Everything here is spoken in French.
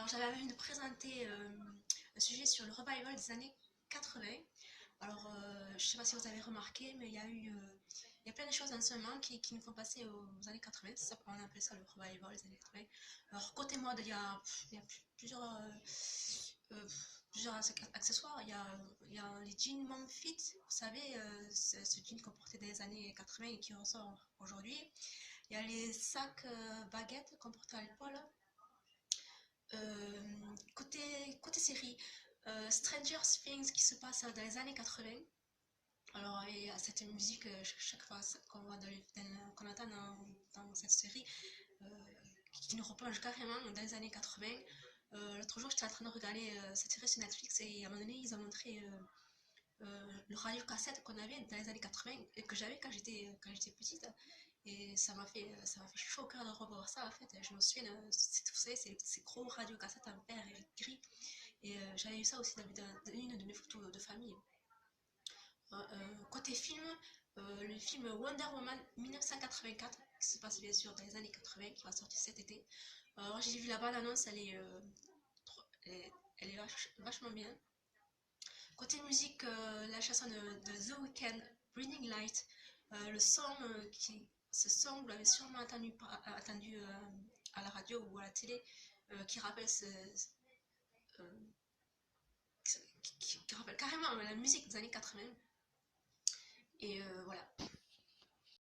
Alors j'avais envie de présenter un sujet sur le revival des années 80. Alors je ne sais pas si vous avez remarqué, mais il y a plein de choses en ce moment qui nous font passer aux années 80. C'est ça, on appelle ça le revival des années 80. Alors côté mode, il y a plusieurs, euh, plusieurs accessoires. Il y a les jeans mom fit, vous savez, ce jean qu'on portait dans les années 80 et qui ressort aujourd'hui. Il y a les sacs baguettes qu'on portait à l'épaule. Côté série, Stranger Things qui se passe dans les années 80. Alors, il y a cette musique, chaque fois qu'on voit qu'on entend dans cette série, euh, qui nous replonge carrément dans les années 80. L'autre jour, j'étais en train de regarder cette série sur Netflix et à un moment donné, ils ont montré le radio cassette qu'on avait dans les années 80 et que j'avais quand j'étais petite. Et ça m'a fait chaud au cœur de revoir ça en fait. Je me souviens, vous savez, ces gros radio cassettes en vert et gris. Et j'avais eu ça aussi dans une de mes photos de famille. Côté film, le film Wonder Woman 1984, qui se passe bien sûr dans les années 80, qui va sortir cet été. Alors j'ai vu la bande-annonce, elle est, elle est vachement bien. Côté musique, la chanson de The Weeknd, Blinding Light, ce son, vous l'avez sûrement entendu à la radio ou à la télé, qui rappelle, euh, qui rappelle carrément la musique des années 80. Et voilà.